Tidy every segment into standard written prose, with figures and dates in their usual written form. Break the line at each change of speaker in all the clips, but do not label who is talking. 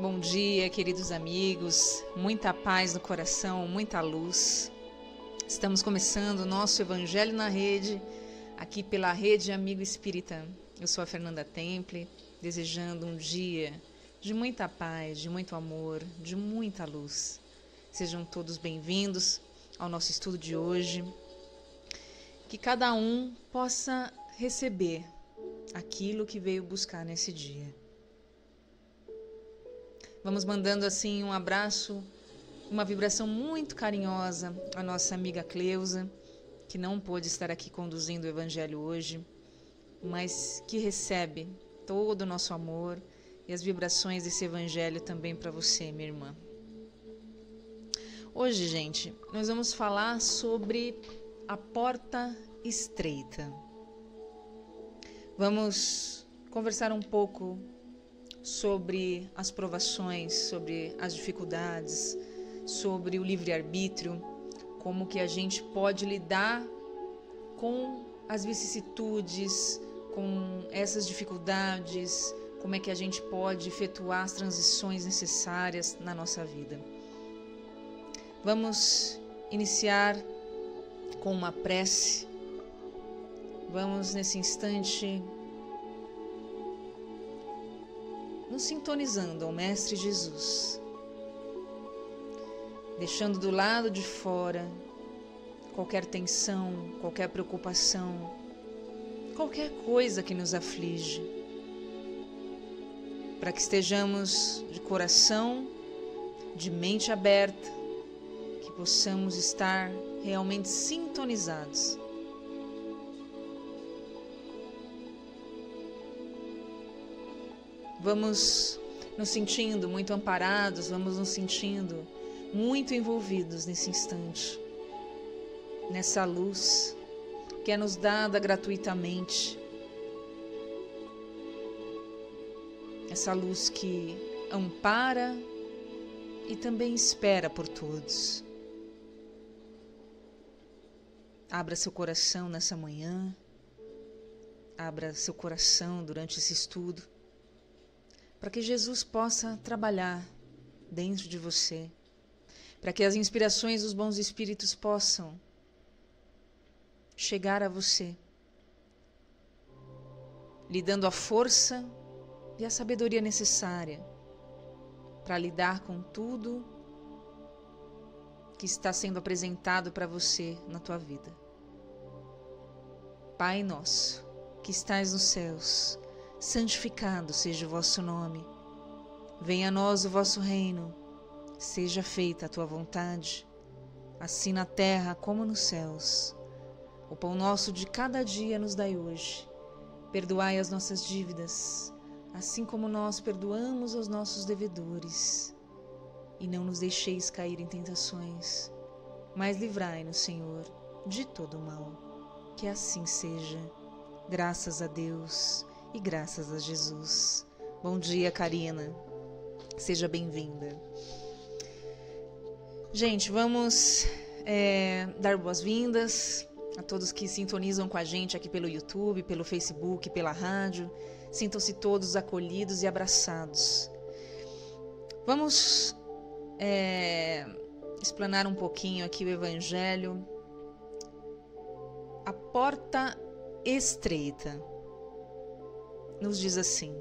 Bom dia, queridos amigos, muita paz no coração, muita luz. Estamos começando o nosso Evangelho na Rede, aqui pela Rede Amigo Espírita. Eu sou a Fernanda Temple, desejando um dia de muita paz, de muito amor, de muita luz. Sejam todos bem-vindos ao nosso estudo de hoje. Que cada um possa receber aquilo que veio buscar nesse dia. Vamos mandando assim um abraço, uma vibração muito carinhosa à nossa amiga Cleusa, que não pôde estar aqui conduzindo o Evangelho hoje, mas que recebe todo o nosso amor e as vibrações desse Evangelho também para você, minha irmã. Hoje, gente, nós vamos falar sobre a porta estreita. Vamos conversar um pouco sobre as provações, sobre as dificuldades, sobre o livre-arbítrio, como que a gente pode lidar com as vicissitudes, com essas dificuldades, como é que a gente pode efetuar as transições necessárias na nossa vida. Vamos iniciar com uma prece. Vamos nesse instante nos sintonizando ao Mestre Jesus, deixando do lado de fora qualquer tensão, qualquer preocupação, qualquer coisa que nos aflige, para que estejamos de coração, de mente aberta, que possamos estar realmente sintonizados. Vamos nos sentindo muito amparados, vamos nos sentindo muito envolvidos nesse instante, nessa luz que é nos dada gratuitamente, essa luz que ampara e também espera por todos. Abra seu coração nessa manhã, abra seu coração durante esse estudo, para que Jesus possa trabalhar dentro de você, para que as inspirações dos bons espíritos possam chegar a você, lhe dando a força e a sabedoria necessária para lidar com tudo que está sendo apresentado para você na tua vida. Pai nosso, que estais nos céus, santificado seja o vosso nome. Venha a nós o vosso reino. Seja feita a tua vontade, assim na terra como nos céus. O pão nosso de cada dia nos dai hoje. Perdoai as nossas dívidas, assim como nós perdoamos aos nossos devedores. E não nos deixeis cair em tentações, mas livrai-nos, Senhor, de todo o mal. Que assim seja. Graças a Deus e graças a Jesus. Bom dia, Karina. Seja bem-vinda. Gente, vamos dar boas-vindas a todos que sintonizam com a gente aqui pelo YouTube, pelo Facebook, pela rádio. Sintam-se todos acolhidos e abraçados. Vamos explanar um pouquinho aqui o Evangelho. A porta estreita nos diz assim: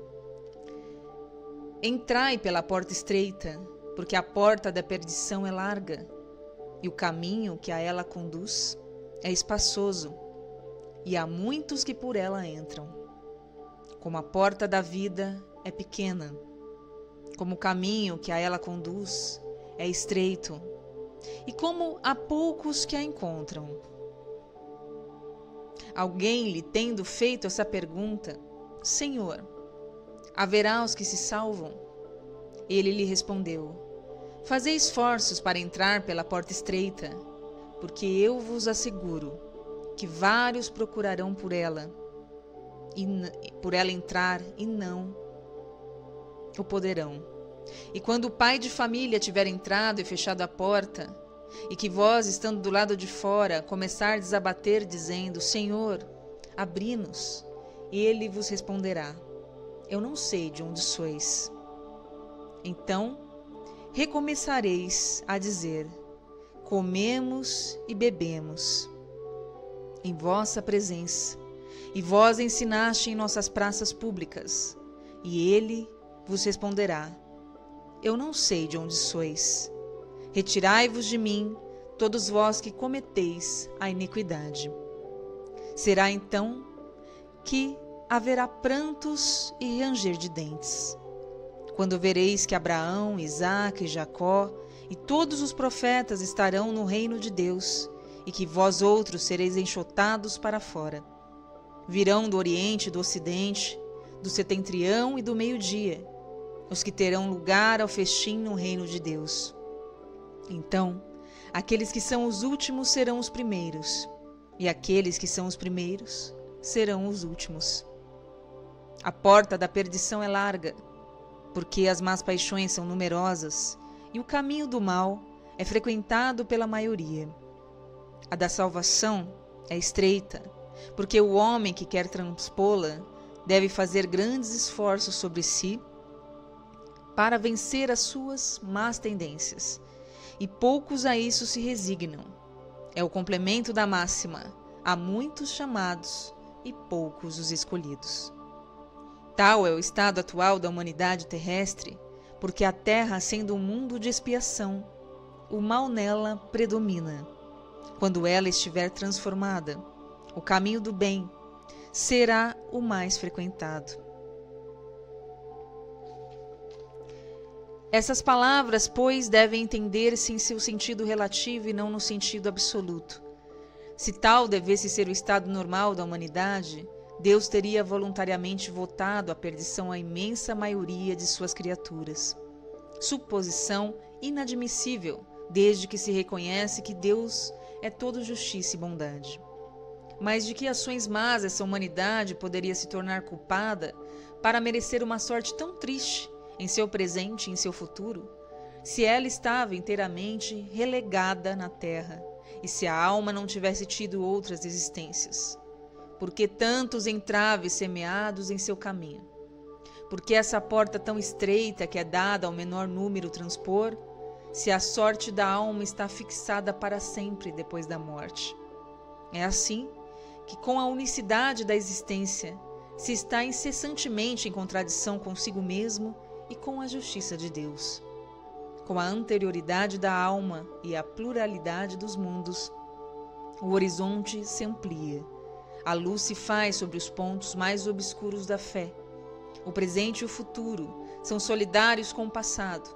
entrai pela porta estreita, porque a porta da perdição é larga, e o caminho que a ela conduz é espaçoso, e há muitos que por ela entram. Como a porta da vida é pequena, como o caminho que a ela conduz é estreito, e como há poucos que a encontram. Alguém lhe tendo feito essa pergunta: Senhor, haverá os que se salvam? Ele lhe respondeu: fazei esforços para entrar pela porta estreita, porque eu vos asseguro que vários procurarão por ela entrar e não o poderão. E quando o pai de família tiver entrado e fechado a porta, e que vós, estando do lado de fora, começardes a bater, dizendo: Senhor, abri-nos, ele vos responderá: eu não sei de onde sois. Então recomeçareis a dizer: comemos e bebemos em vossa presença, e vós ensinaste em nossas praças públicas. E ele vos responderá: eu não sei de onde sois. Retirai-vos de mim, todos vós que cometeis a iniquidade. Será então que haverá prantos e ranger de dentes, quando vereis que Abraão, Isaque e Jacó e todos os profetas estarão no reino de Deus, e que vós outros sereis enxotados para fora. Virão do Oriente e do Ocidente, do setentrião e do meio-dia, os que terão lugar ao festim no reino de Deus. Então, aqueles que são os últimos serão os primeiros, e aqueles que são os primeiros serão os últimos. A porta da perdição é larga, porque as más paixões são numerosas, e o caminho do mal é frequentado pela maioria. A da salvação é estreita, porque o homem que quer transpô-la deve fazer grandes esforços sobre si para vencer as suas más tendências, e poucos a isso se resignam. É o complemento da máxima: há muitos chamados e poucos os escolhidos. Tal é o estado atual da humanidade terrestre, porque a Terra, sendo um mundo de expiação, o mal nela predomina. Quando ela estiver transformada, o caminho do bem será o mais frequentado. Essas palavras, pois, devem entender-se em seu sentido relativo e não no sentido absoluto. Se tal devesse ser o estado normal da humanidade, Deus teria voluntariamente votado a perdição à imensa maioria de suas criaturas. Suposição inadmissível, desde que se reconhece que Deus é todo justiça e bondade. Mas de que ações más essa humanidade poderia se tornar culpada para merecer uma sorte tão triste em seu presente e em seu futuro, se ela estava inteiramente relegada na terra e se a alma não tivesse tido outras existências? Por que tantos entraves semeados em seu caminho? Por que essa porta tão estreita que é dada ao menor número transpor, se a sorte da alma está fixada para sempre depois da morte? É assim que, com a unicidade da existência, se está incessantemente em contradição consigo mesmo e com a justiça de Deus. Com a anterioridade da alma e a pluralidade dos mundos, o horizonte se amplia. A luz se faz sobre os pontos mais obscuros da fé. O presente e o futuro são solidários com o passado.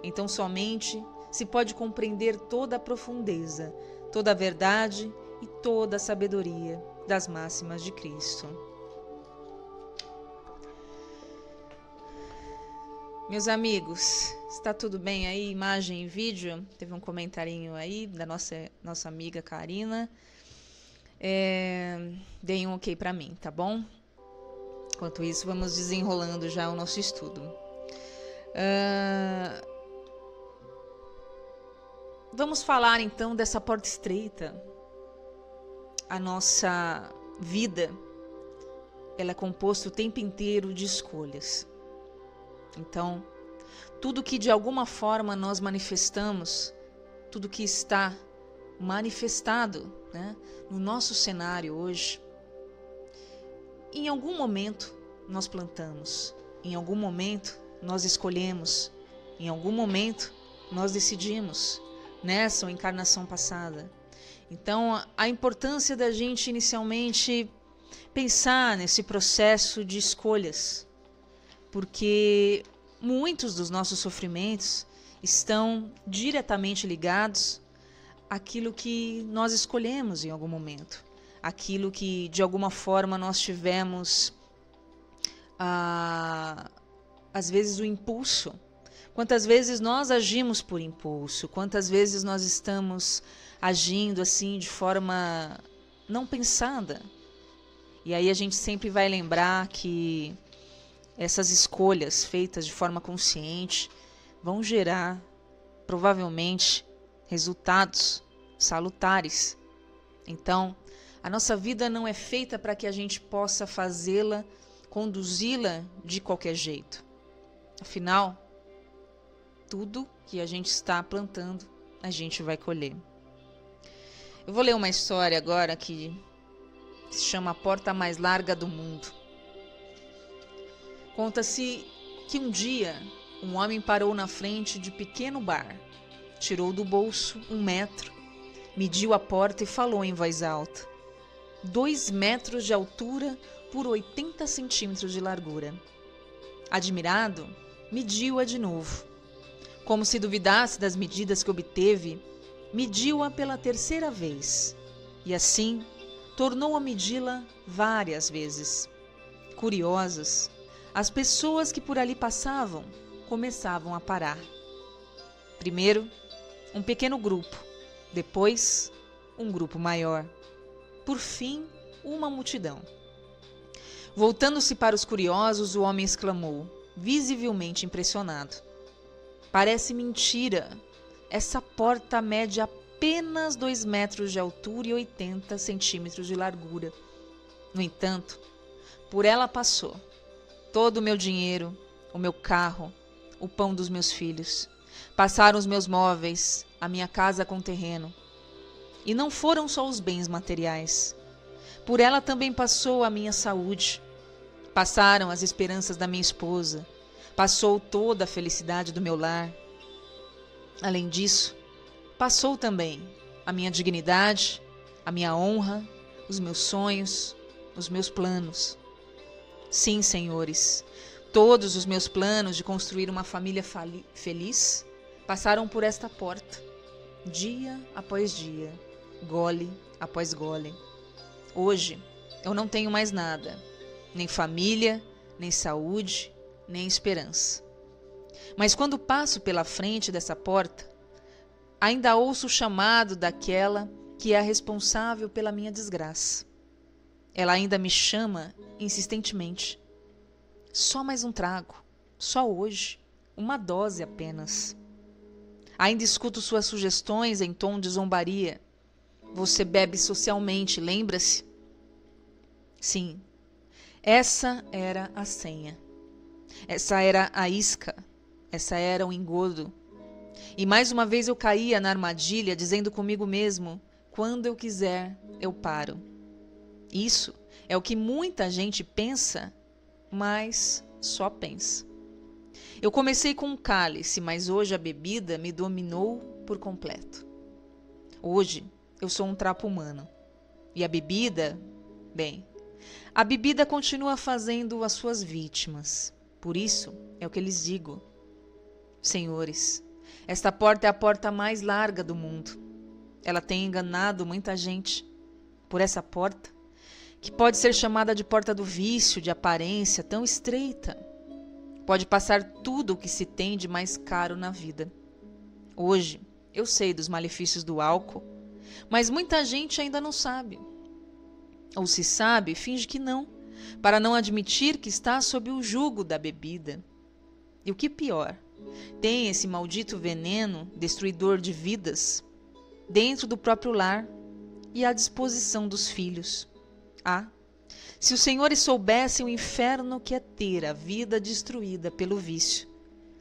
Então somente se pode compreender toda a profundeza, toda a verdade e toda a sabedoria das máximas de Cristo. Meus amigos, está tudo bem aí, imagem e vídeo? Teve um comentarinho aí da nossa amiga Karina. Deem um ok para mim, tá bom? Enquanto isso, vamos desenrolando já o nosso estudo. Vamos falar então dessa porta estreita. A nossa vida, ela é composta o tempo inteiro de escolhas. Então, tudo que de alguma forma nós manifestamos, tudo que está manifestado, né, no nosso cenário hoje, em algum momento nós plantamos, em algum momento nós escolhemos, em algum momento nós decidimos, nessa ou encarnação passada. Então, a importância da gente inicialmente pensar nesse processo de escolhas, porque muitos dos nossos sofrimentos estão diretamente ligados àquilo que nós escolhemos em algum momento, aquilo que de alguma forma nós tivemos, às vezes, o impulso. Quantas vezes nós agimos por impulso, quantas vezes nós estamos agindo assim de forma não pensada. E aí a gente sempre vai lembrar que essas escolhas feitas de forma consciente vão gerar, provavelmente, resultados salutares. Então, a nossa vida não é feita para que a gente possa fazê-la, conduzi-la de qualquer jeito. Afinal, tudo que a gente está plantando, a gente vai colher. Eu vou ler uma história agora que se chama A Porta Mais Larga do Mundo. Conta-se que um dia um homem parou na frente de pequeno bar, tirou do bolso 1 metro, mediu a porta e falou em voz alta: 2 metros de altura por 80 centímetros de largura. Admirado, mediu-a de novo. Como se duvidasse das medidas que obteve, mediu-a pela 3ª vez e assim tornou a medi-la várias vezes. Curiosas, as pessoas que por ali passavam começavam a parar. Primeiro, um pequeno grupo, depois, um grupo maior. Por fim, uma multidão. Voltando-se para os curiosos, o homem exclamou, visivelmente impressionado: parece mentira. Essa porta mede apenas 2 metros de altura e 80 centímetros de largura. No entanto, por ela passou todo o meu dinheiro, o meu carro, o pão dos meus filhos. Passaram os meus móveis, a minha casa com terreno. E não foram só os bens materiais. Por ela também passou a minha saúde. Passaram as esperanças da minha esposa. Passou toda a felicidade do meu lar. Além disso, passou também a minha dignidade, a minha honra, os meus sonhos, os meus planos. Sim, senhores, todos os meus planos de construir uma família feliz passaram por esta porta, dia após dia, gole após gole. Hoje, eu não tenho mais nada, nem família, nem saúde, nem esperança. Mas quando passo pela frente dessa porta, ainda ouço o chamado daquela que é a responsável pela minha desgraça. Ela ainda me chama insistentemente. Só mais um trago, só hoje, uma dose apenas. Ainda escuto suas sugestões em tom de zombaria. Você bebe socialmente, lembra-se? Sim, essa era a senha. Essa era a isca. Essa era o engodo. E mais uma vez eu caía na armadilha, dizendo comigo mesmo: quando eu quiser, eu paro. Isso é o que muita gente pensa, mas só pensa. Eu comecei com um cálice, mas hoje a bebida me dominou por completo. Hoje eu sou um trapo humano. E a bebida, bem, a bebida continua fazendo as suas vítimas. Por isso é o que lhes digo. Senhores, esta porta é a porta mais larga do mundo. Ela tem enganado muita gente. Por essa porta, que pode ser chamada de porta do vício, de aparência tão estreita, pode passar tudo o que se tem de mais caro na vida. Hoje, eu sei dos malefícios do álcool, mas muita gente ainda não sabe. Ou se sabe, finge que não, para não admitir que está sob o jugo da bebida. E o que pior, tem esse maldito veneno, destruidor de vidas, dentro do próprio lar e à disposição dos filhos. Ah, se os senhores soubessem o inferno que é ter a vida destruída pelo vício,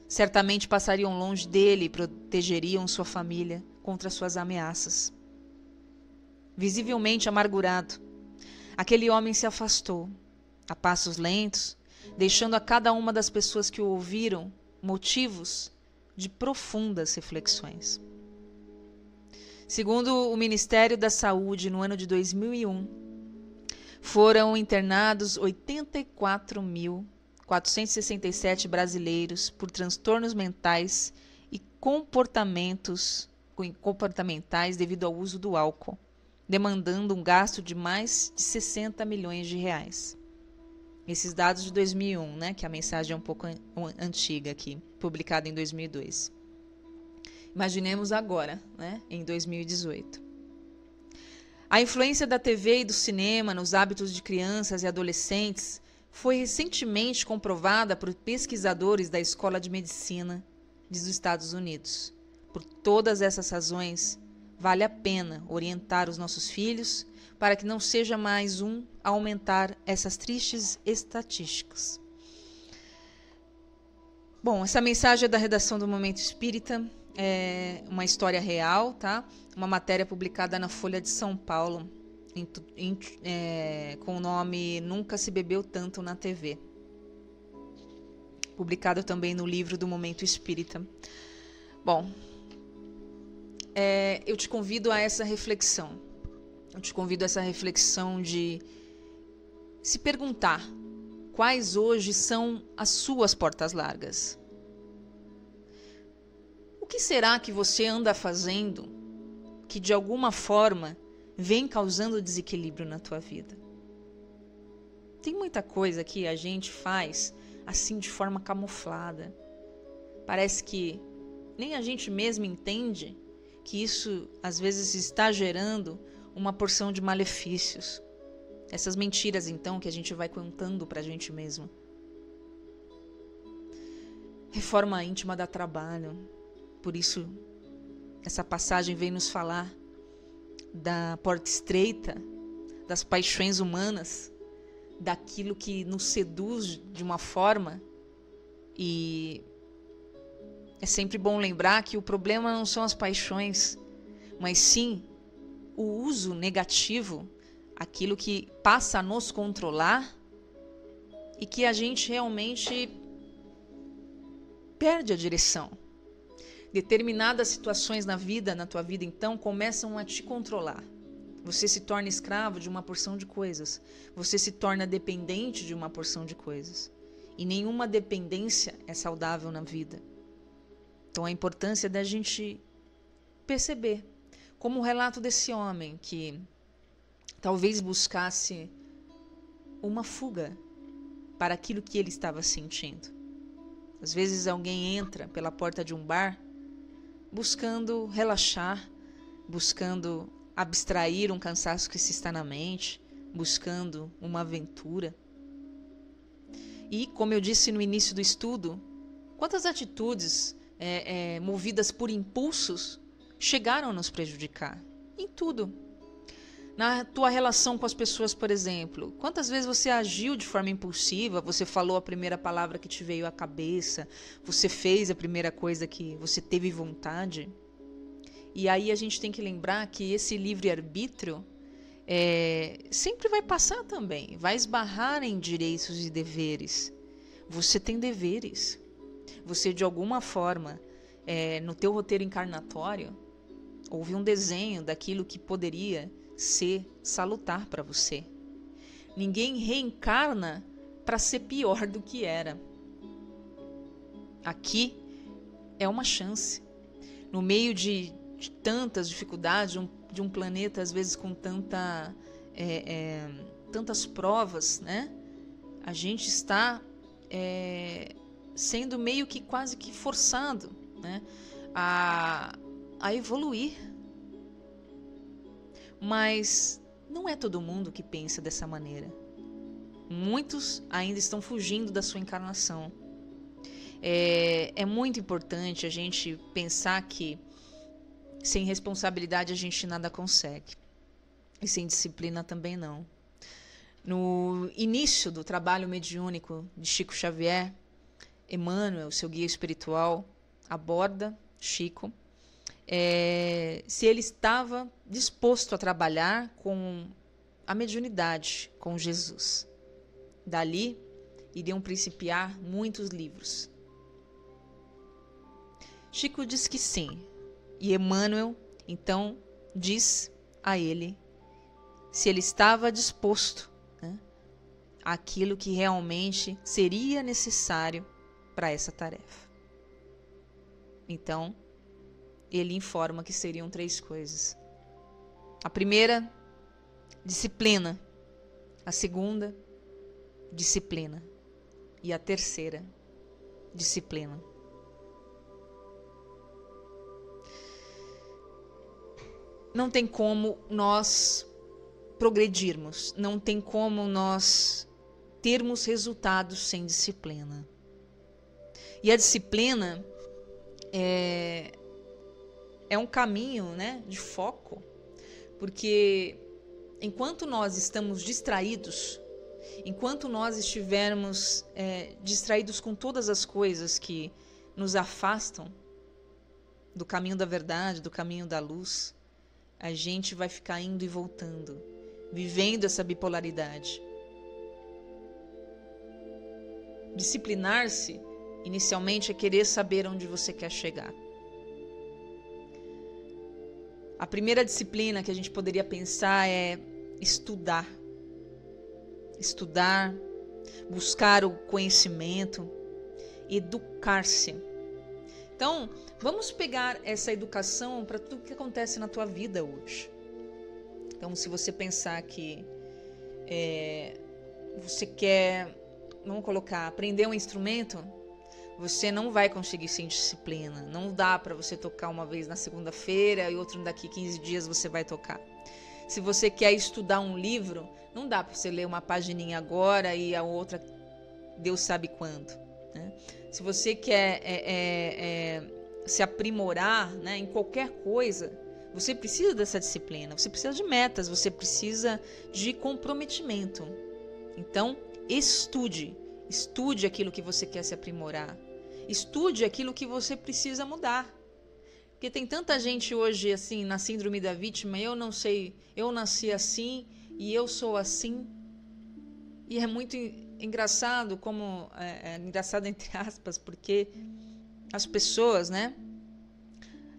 certamente passariam longe dele e protegeriam sua família contra suas ameaças. Visivelmente amargurado, aquele homem se afastou, a passos lentos, deixando a cada uma das pessoas que o ouviram motivos de profundas reflexões. Segundo o Ministério da Saúde, no ano de 2001, foram internados 84.467 brasileiros por transtornos mentais e comportamentais devido ao uso do álcool, demandando um gasto de mais de 60 milhões de reais. Esses dados de 2001, né, que a mensagem é um pouco antiga aqui, publicada em 2002. Imaginemos agora, né, em 2018. A influência da TV e do cinema nos hábitos de crianças e adolescentes foi recentemente comprovada por pesquisadores da Escola de Medicina dos Estados Unidos. Por todas essas razões, vale a pena orientar os nossos filhos para que não seja mais um a aumentar essas tristes estatísticas. Bom, essa mensagem é da redação do Momento Espírita, é uma história real, tá? Uma matéria publicada na Folha de São Paulo, com o nome Nunca se bebeu tanto na TV. Publicado também no livro do Momento Espírita. Bom, eu te convido a essa reflexão. Eu te convido a essa reflexão de se perguntar quais hoje são as suas portas largas. O que será que você anda fazendo que de alguma forma vem causando desequilíbrio na tua vida? Tem muita coisa que a gente faz assim de forma camuflada. Parece que nem a gente mesmo entende que isso às vezes está gerando uma porção de malefícios. Essas mentiras, então, que a gente vai contando pra gente mesmo. Reforma íntima dá trabalho. Por isso, essa passagem vem nos falar da porta estreita, das paixões humanas, daquilo que nos seduz de uma forma. E é sempre bom lembrar que o problema não são as paixões, mas sim o uso negativo, aquilo que passa a nos controlar e que a gente realmente perde a direção. Determinadas situações na tua vida, então, começam a te controlar. Você se torna escravo de uma porção de coisas. Você se torna dependente de uma porção de coisas. E nenhuma dependência é saudável na vida. Então, a importância da gente perceber, como o relato desse homem que talvez buscasse uma fuga para aquilo que ele estava sentindo. Às vezes alguém entra pela porta de um bar buscando relaxar, buscando abstrair um cansaço que se está na mente, buscando uma aventura. E, como eu disse no início do estudo, quantas atitudes movidas por impulsos chegaram a nos prejudicar? Em tudo. Na tua relação com as pessoas, por exemplo, quantas vezes você agiu de forma impulsiva, você falou a primeira palavra que te veio à cabeça, você fez a primeira coisa que você teve vontade? E aí a gente tem que lembrar que esse livre-arbítrio sempre vai passar também, vai esbarrar em direitos e deveres. Você tem deveres. Você, de alguma forma, no teu roteiro encarnatório, houve um desenho daquilo que poderia ser salutar para você. Ninguém reencarna para ser pior do que era. Aqui é uma chance. No meio de tantas dificuldades, de um planeta às vezes com tantas provas, né? A gente está sendo meio que quase que forçado, né? a evoluir. Mas não é todo mundo que pensa dessa maneira. Muitos ainda estão fugindo da sua encarnação. É muito importante a gente pensar que sem responsabilidade a gente nada consegue. E sem disciplina também não. No início do trabalho mediúnico de Chico Xavier, Emmanuel, seu guia espiritual, aborda Chico se ele estava disposto a trabalhar com a mediunidade, com Jesus. Dali iriam principiar muitos livros. Chico diz que sim, e Emmanuel então diz a ele se ele estava disposto, né, àquilo que realmente seria necessário para essa tarefa. Então, ele informa que seriam 3 coisas. A primeira, disciplina. A segunda, disciplina. E a terceira, disciplina. Não tem como nós progredirmos, não tem como nós termos resultados sem disciplina. E a disciplina é um caminho, né, de foco, porque enquanto nós estamos distraídos, Enquanto nós estivermos distraídos com todas as coisas que nos afastam do caminho da verdade, do caminho da luz, a gente vai ficar indo e voltando, vivendo essa bipolaridade. Disciplinar-se, inicialmente, é querer saber onde você quer chegar. A primeira disciplina que a gente poderia pensar é estudar. Estudar, buscar o conhecimento, educar-se. Então, vamos pegar essa educação para tudo que acontece na tua vida hoje. Então, se você pensar que você quer, vamos colocar, aprender um instrumento, você não vai conseguir sem disciplina. Não dá para você tocar uma vez na segunda-feira e outro daqui 15 dias você vai tocar. Se você quer estudar um livro, não dá para você ler uma pagininha agora e a outra Deus sabe quando, né? Se você quer se aprimorar, né, em qualquer coisa, você precisa dessa disciplina, você precisa de metas, você precisa de comprometimento. Então, estude aquilo que você quer se aprimorar. Estude aquilo que você precisa mudar. Porque tem tanta gente hoje assim na síndrome da vítima, eu não sei, eu nasci assim e eu sou assim. E é muito engraçado, engraçado entre aspas, porque as pessoas, né,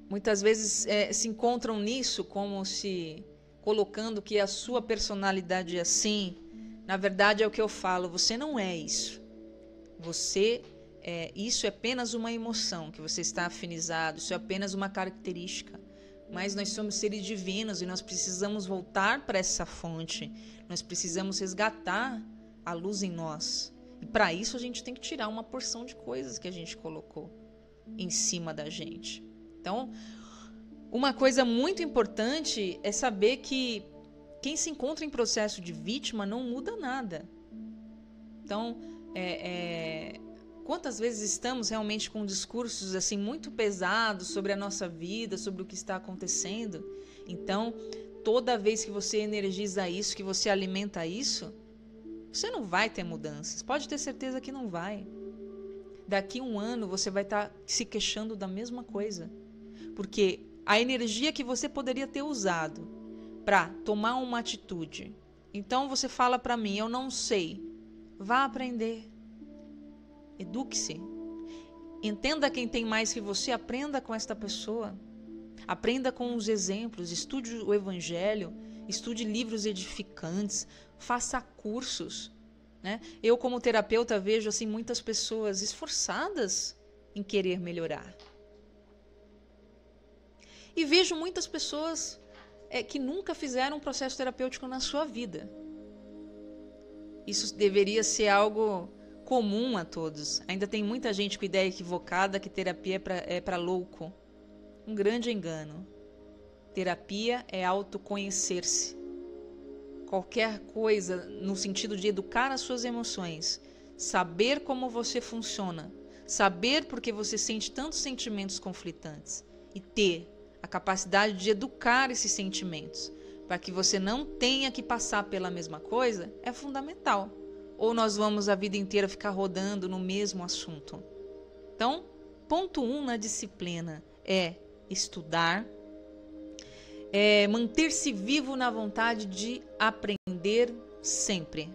muitas vezes se encontram nisso como se colocando que a sua personalidade é assim. Na verdade é o que eu falo, você não é isso. Isso é apenas uma emoção que você está afinizado, isso é apenas uma característica. Mas nós somos seres divinos e nós precisamos voltar para essa fonte, nós precisamos resgatar a luz em nós. E para isso a gente tem que tirar uma porção de coisas que a gente colocou em cima da gente. Então, uma coisa muito importante é saber que quem se encontra em processo de vítima não muda nada. Então, quantas vezes estamos realmente com discursos assim muito pesados sobre a nossa vida, sobre o que está acontecendo? Então, toda vez que você energiza isso, que você alimenta isso, você não vai ter mudanças. Pode ter certeza que não vai. Daqui a um ano você vai estar se queixando da mesma coisa. Porque a energia que você poderia ter usado para tomar uma atitude. Então você fala para mim, eu não sei. Vá aprender. Eduque-se. Entenda quem tem mais que você, aprenda com esta pessoa. Aprenda com os exemplos, estude o evangelho, estude livros edificantes, faça cursos, né? Eu, como terapeuta, vejo assim muitas pessoas esforçadas em querer melhorar. E vejo muitas pessoas que nunca fizeram um processo terapêutico na sua vida. Isso deveria ser algo comum a todos. Ainda tem muita gente com ideia equivocada que terapia é para louco. Um grande engano. Terapia é autoconhecer-se. Qualquer coisa no sentido de educar as suas emoções, saber como você funciona, saber por que você sente tantos sentimentos conflitantes e ter a capacidade de educar esses sentimentos para que você não tenha que passar pela mesma coisa é fundamental. Ou nós vamos a vida inteira ficar rodando no mesmo assunto. Então, ponto 1 na disciplina é estudar, manter-se vivo na vontade de aprender sempre.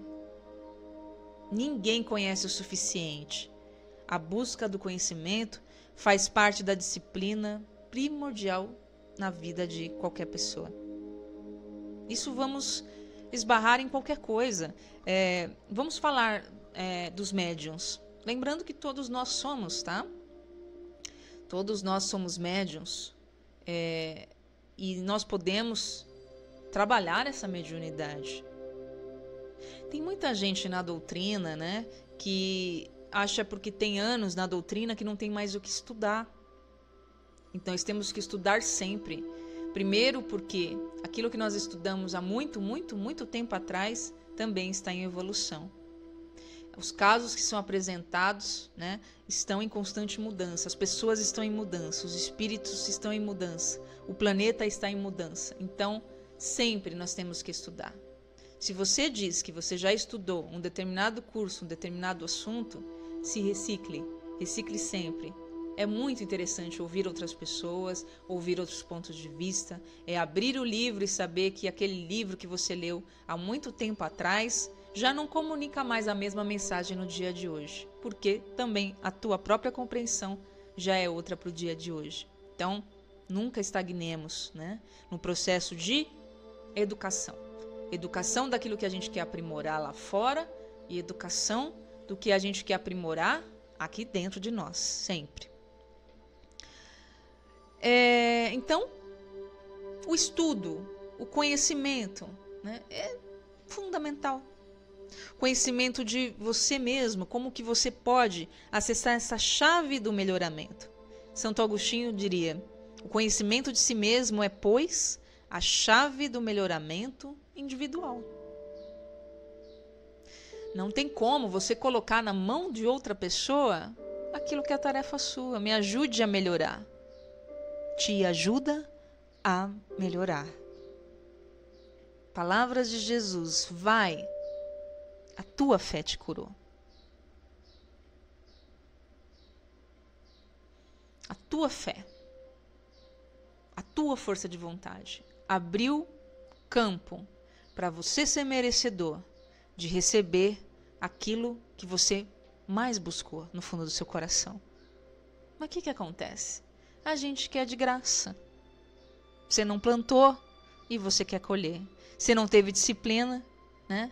Ninguém conhece o suficiente. A busca do conhecimento faz parte da disciplina primordial na vida de qualquer pessoa. Isso vamos esbarrar em qualquer coisa. Vamos falar dos médiuns. Lembrando que todos nós somos, tá? Todos nós somos médiuns. E nós podemos trabalhar essa mediunidade. Tem muita gente na doutrina, né, que acha porque tem anos na doutrina que não tem mais o que estudar. Então, nós temos que estudar sempre. Primeiro porque aquilo que nós estudamos há muito, muito, muito tempo atrás também está em evolução. Os casos que são apresentados, né, estão em constante mudança. As pessoas estão em mudança, os espíritos estão em mudança, o planeta está em mudança. Então, sempre nós temos que estudar. Se você diz que você já estudou um determinado curso, um determinado assunto, se recicle. Recicle sempre. É muito interessante ouvir outras pessoas, ouvir outros pontos de vista, é abrir o livro e saber que aquele livro que você leu há muito tempo atrás já não comunica mais a mesma mensagem no dia de hoje, porque também a tua própria compreensão já é outra para o dia de hoje. Então, nunca estagnemos, né, no processo de educação. Educação daquilo que a gente quer aprimorar lá fora e educação do que a gente quer aprimorar aqui dentro de nós, sempre. Então, o estudo, o conhecimento, né, é fundamental. Conhecimento de você mesmo, como que você pode acessar essa chave do melhoramento. Santo Agostinho diria, o conhecimento de si mesmo é, pois, a chave do melhoramento individual. Não tem como você colocar na mão de outra pessoa aquilo que é tarefa sua. Me ajude a melhorar. Te ajuda a melhorar. Palavras de Jesus, vai, a tua fé te curou. A tua fé, a tua força de vontade, abriu campo para você ser merecedor de receber aquilo que você mais buscou no fundo do seu coração. Mas o que acontece? A gente quer de graça. Você não plantou e você quer colher. Você não teve disciplina, né?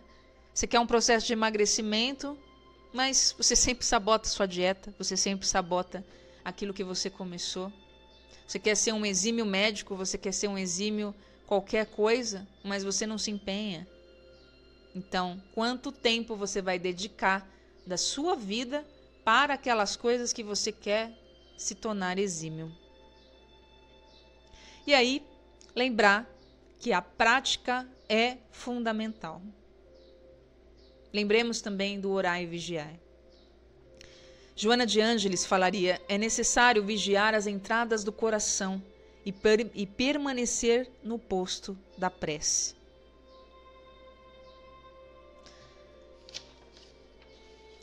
Você quer um processo de emagrecimento, mas você sempre sabota a sua dieta, você sempre sabota aquilo que você começou. Você quer ser um exímio médico, você quer ser um exímio qualquer coisa, mas você não se empenha. Então, quanto tempo você vai dedicar da sua vida para aquelas coisas que você quer se tornar exímio? E aí, lembrar que a prática é fundamental. Lembremos também do orar e vigiar. Joana de Ângeles falaria, é necessário vigiar as entradas do coração e permanecer no posto da prece.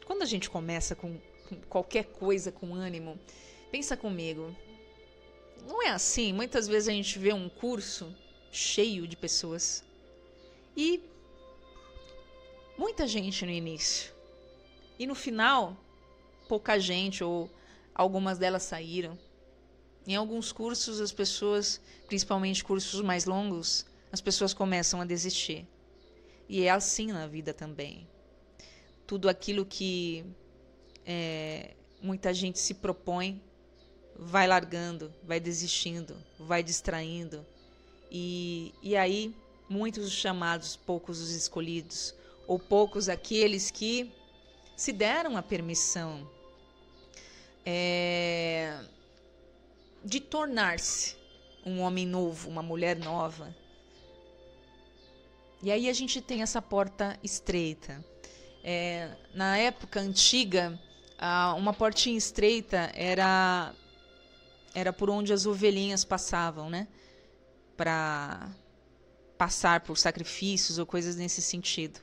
Quando a gente começa com qualquer coisa com ânimo, pensa comigo, não é assim? Muitas vezes a gente vê um curso cheio de pessoas e muita gente no início. E no final, pouca gente ou algumas delas saíram. Em alguns cursos, as pessoas, principalmente cursos mais longos, as pessoas começam a desistir. E é assim na vida também. Tudo aquilo que muita gente se propõe, vai largando, vai desistindo, vai distraindo. E aí, muitos os chamados, poucos os escolhidos, ou poucos aqueles que se deram a permissão de tornar-se um homem novo, uma mulher nova. E aí a gente tem essa porta estreita. Na época antiga, uma portinha estreita era por onde as ovelhinhas passavam, né? Para passar por sacrifícios ou coisas nesse sentido.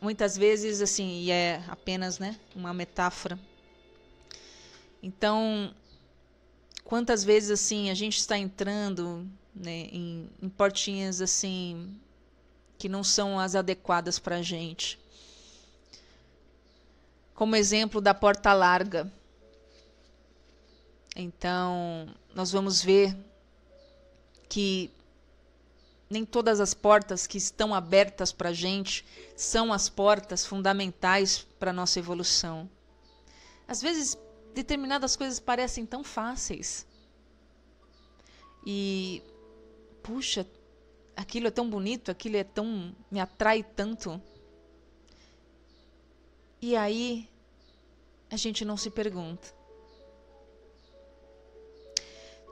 Muitas vezes, assim, e é apenas, né, uma metáfora. Então, quantas vezes, assim, a gente está entrando, né, em portinhas, assim, que não são as adequadas para a gente. Como exemplo da porta larga. Então, nós vamos ver que nem todas as portas que estão abertas para a gente são as portas fundamentais para a nossa evolução. Às vezes, determinadas coisas parecem tão fáceis. E, puxa, aquilo é tão bonito, aquilo é tão, me atrai tanto. E aí, a gente não se pergunta.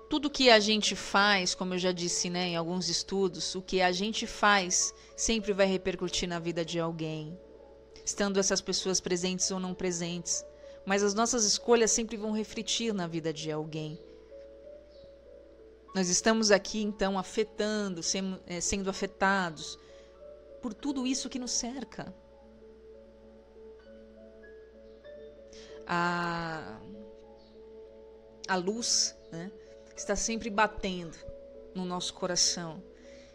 Tudo que a gente faz, como eu já disse, né, em alguns estudos, o que a gente faz sempre vai repercutir na vida de alguém, estando essas pessoas presentes ou não presentes. Mas as nossas escolhas sempre vão refletir na vida de alguém. Nós estamos aqui, então, afetando, sendo afetados por tudo isso que nos cerca. A luz, né, está sempre batendo no nosso coração.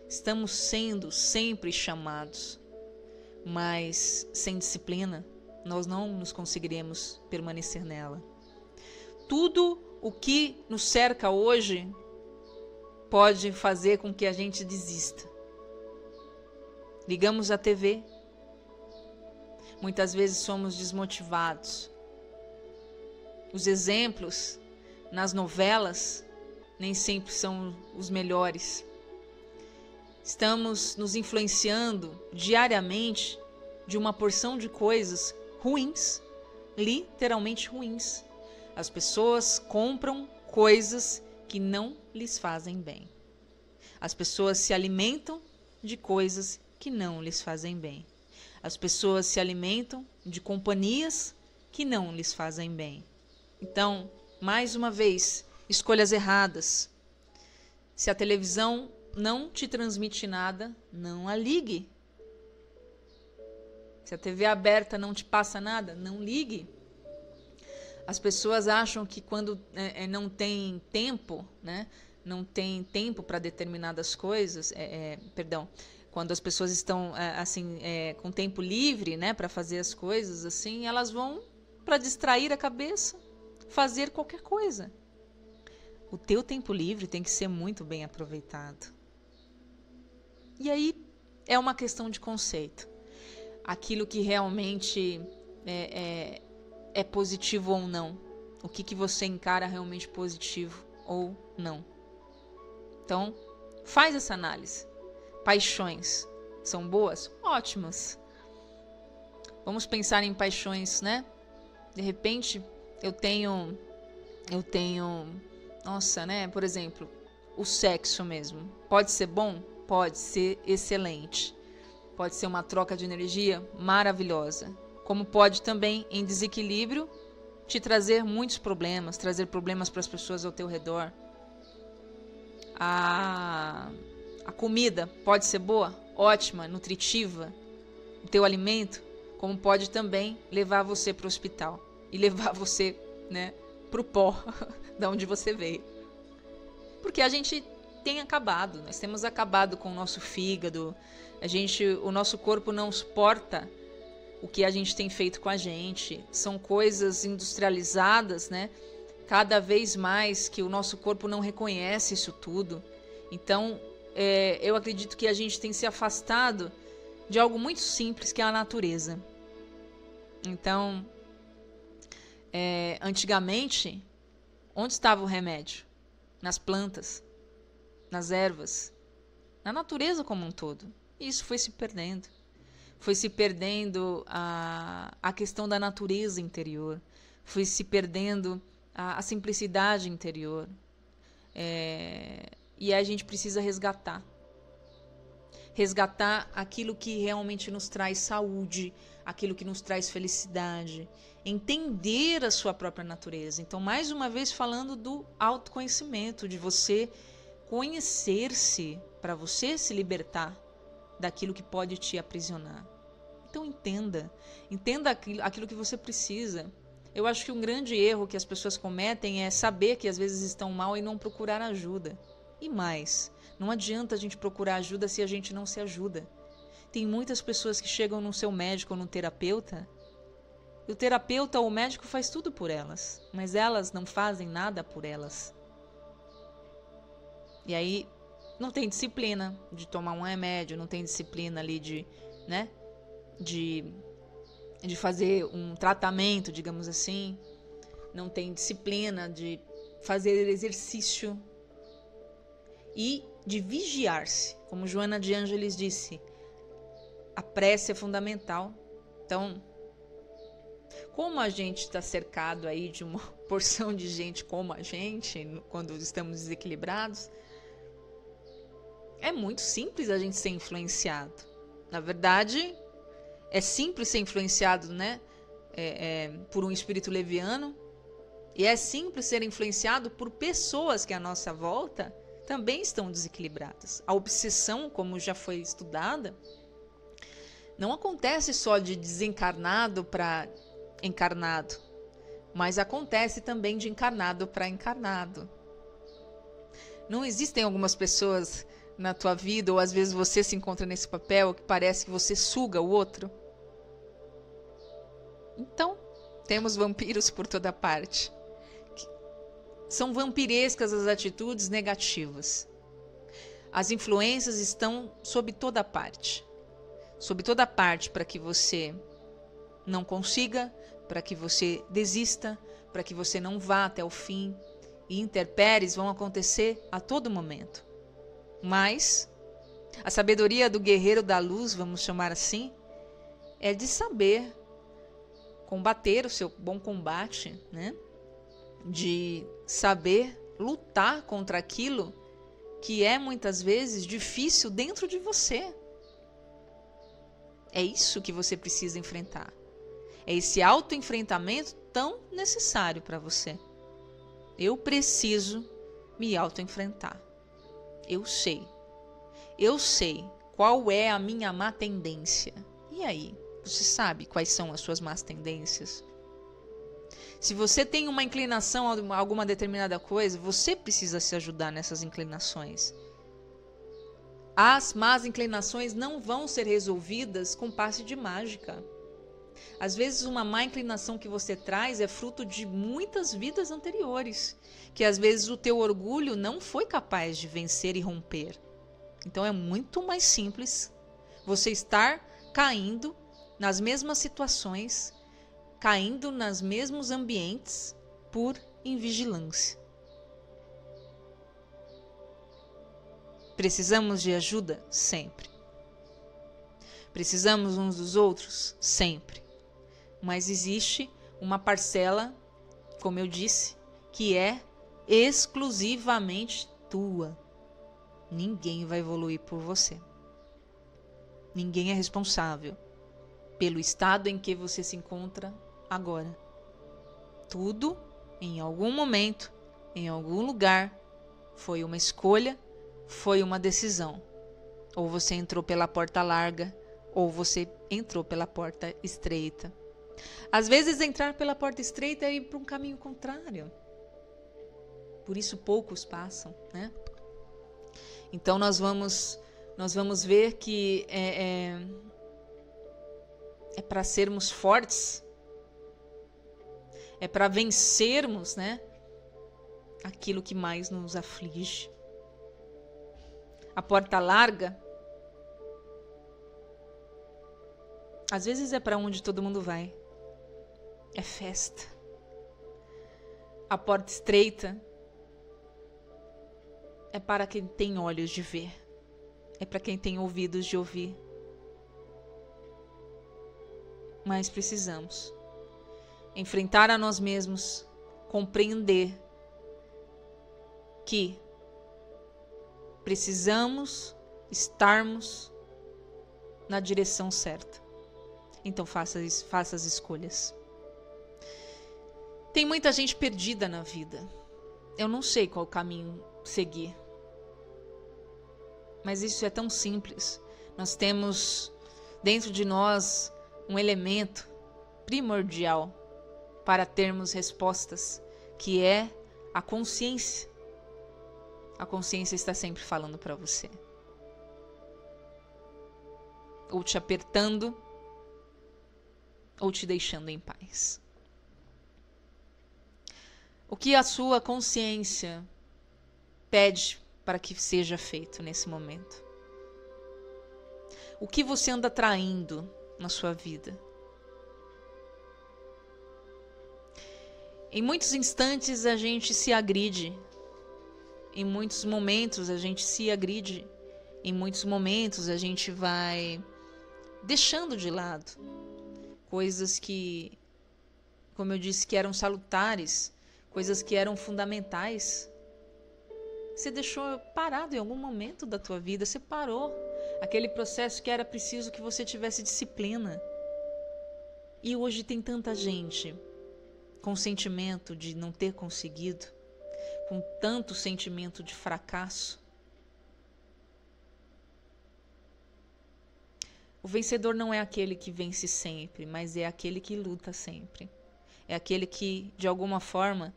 Estamos sendo sempre chamados, mas sem disciplina, nós não nos conseguiremos permanecer nela. Tudo o que nos cerca hoje pode fazer com que a gente desista. Ligamos a TV, muitas vezes somos desmotivados. Os exemplos nas novelas nem sempre são os melhores. Estamos nos influenciando diariamente de uma porção de coisas ruins, literalmente ruins. As pessoas compram coisas que não lhes fazem bem. As pessoas se alimentam de coisas que não lhes fazem bem. As pessoas se alimentam de companhias que não lhes fazem bem. Então, mais uma vez, escolhas erradas. Se a televisão não te transmite nada, não a ligue. Se a TV aberta não te passa nada, não ligue. As pessoas acham que quando não tem tempo, né, não tem tempo para determinadas coisas, quando as pessoas estão com tempo livre, né, para fazer as coisas, assim, elas vão, para distrair a cabeça, fazer qualquer coisa. O teu tempo livre tem que ser muito bem aproveitado. E aí é uma questão de conceito. Aquilo que realmente é positivo ou não. O que você encara realmente positivo ou não. Então, faz essa análise. Paixões são boas? Ótimas. Vamos pensar em paixões, né? De repente, eu tenho, nossa, né? Por exemplo, o sexo mesmo. Pode ser bom? Pode ser excelente. Pode ser uma troca de energia maravilhosa. Como pode também, em desequilíbrio, te trazer muitos problemas, trazer problemas para as pessoas ao teu redor. A comida pode ser boa, ótima, nutritiva, o teu alimento, como pode também levar você para o hospital e levar você, né, para o pó da onde você veio. Porque a gente tem acabado, nós temos acabado com o nosso fígado, o nosso corpo não suporta o que a gente tem feito com a gente, são coisas industrializadas, né? Cada vez mais que o nosso corpo não reconhece isso tudo. Então, eu acredito que a gente tem se afastado de algo muito simples, que é a natureza. Então, antigamente, onde estava o remédio? Nas plantas, nas ervas, na natureza como um todo. E isso foi se perdendo. Foi se perdendo a questão da natureza interior. Foi se perdendo a simplicidade interior. E a gente precisa resgatar. Resgatar aquilo que realmente nos traz saúde, aquilo que nos traz felicidade. Entender a sua própria natureza. Então, mais uma vez, falando do autoconhecimento, de você conhecer-se, para você se libertar daquilo que pode te aprisionar. Então, entenda aquilo que você precisa. Eu acho que um grande erro que as pessoas cometem é saber que às vezes estão mal e não procurar ajuda. E mais, não adianta a gente procurar ajuda se a gente não se ajuda. Tem muitas pessoas que chegam no seu médico ou no terapeuta, e o terapeuta ou o médico faz tudo por elas, mas elas não fazem nada por elas. E aí não tem disciplina de tomar um remédio, não tem disciplina ali de fazer um tratamento, digamos assim, não tem disciplina de fazer exercício e de vigiar-se. Como Joana de Ângeles disse, a prece é fundamental. Então, como a gente está cercado aí de uma porção de gente como a gente, quando estamos desequilibrados, é muito simples a gente ser influenciado. Na verdade, é simples ser influenciado, né, por um espírito leviano, e é simples ser influenciado por pessoas que à nossa volta também estão desequilibradas. A obsessão, como já foi estudada, não acontece só de desencarnado para encarnado, mas acontece também de encarnado para encarnado. Não existem algumas pessoas na tua vida, ou às vezes você se encontra nesse papel que parece que você suga o outro? Então, temos vampiros por toda parte. São vampirescas as atitudes negativas. As influências estão sob toda parte. Sob toda parte para que você não consiga, para que você desista, para que você não vá até o fim. E intempéries vão acontecer a todo momento. Mas a sabedoria do guerreiro da luz, vamos chamar assim, é de saber combater o seu bom combate, né? De saber lutar contra aquilo que é muitas vezes difícil dentro de você. É isso que você precisa enfrentar. É esse autoenfrentamento tão necessário para você. Eu preciso me autoenfrentar. Eu sei qual é a minha má tendência. E aí, você sabe quais são as suas más tendências? Se você tem uma inclinação a alguma determinada coisa, você precisa se ajudar nessas inclinações. As más inclinações não vão ser resolvidas com passe de mágica. Às vezes uma má inclinação que você traz é fruto de muitas vidas anteriores, que às vezes o teu orgulho não foi capaz de vencer e romper. Então é muito mais simples você estar caindo nas mesmas situações, caindo nos mesmos ambientes por invigilância. Precisamos de ajuda? Sempre. Precisamos uns dos outros? Sempre. Mas existe uma parcela, como eu disse, que é exclusivamente tua. Ninguém vai evoluir por você. Ninguém é responsável pelo estado em que você se encontra agora. Tudo, em algum momento, em algum lugar, foi uma escolha, foi uma decisão. Ou você entrou pela porta larga, ou você entrou pela porta estreita. Às vezes entrar pela porta estreita é ir para um caminho contrário. Por isso poucos passam, né? Então nós vamos ver que é para sermos fortes, é para vencermos, né, aquilo que mais nos aflige. A porta larga, às vezes é para onde todo mundo vai. É festa. A porta estreita é para quem tem olhos de ver. É para quem tem ouvidos de ouvir. Mas precisamos enfrentar a nós mesmos, compreender que precisamos estarmos na direção certa. Então faça as escolhas. Tem muita gente perdida na vida. Eu não sei qual caminho seguir. Mas isso é tão simples. Nós temos dentro de nós um elemento primordial para termos respostas, que é a consciência. A consciência está sempre falando para você. Ou te apertando, ou te deixando em paz. O que a sua consciência pede para que seja feito nesse momento? O que você anda traindo na sua vida? Em muitos instantes a gente se agride. Em muitos momentos a gente se agride. Em muitos momentos a gente vai deixando de lado coisas que, como eu disse, que eram salutares, coisas que eram fundamentais. Você deixou parado em algum momento da tua vida, você parou aquele processo que era preciso que você tivesse disciplina. E hoje tem tanta gente com sentimento de não ter conseguido, com tanto sentimento de fracasso? O vencedor não é aquele que vence sempre, mas é aquele que luta sempre. É aquele que, de alguma forma,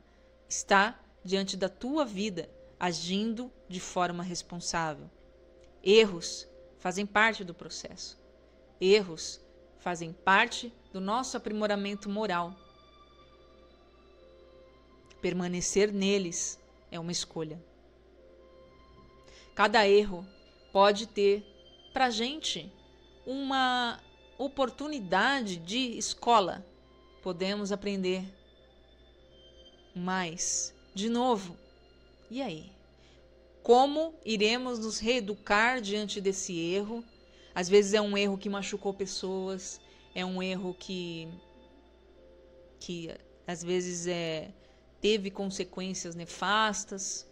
está diante da tua vida, agindo de forma responsável. Erros fazem parte do processo. Erros fazem parte do nosso aprimoramento moral. Permanecer neles é uma escolha. Cada erro pode ter, para a gente, uma oportunidade de escola. Podemos aprender mais. De novo, e aí? Como iremos nos reeducar diante desse erro? Às vezes é um erro que machucou pessoas, é um erro que às vezes teve consequências nefastas.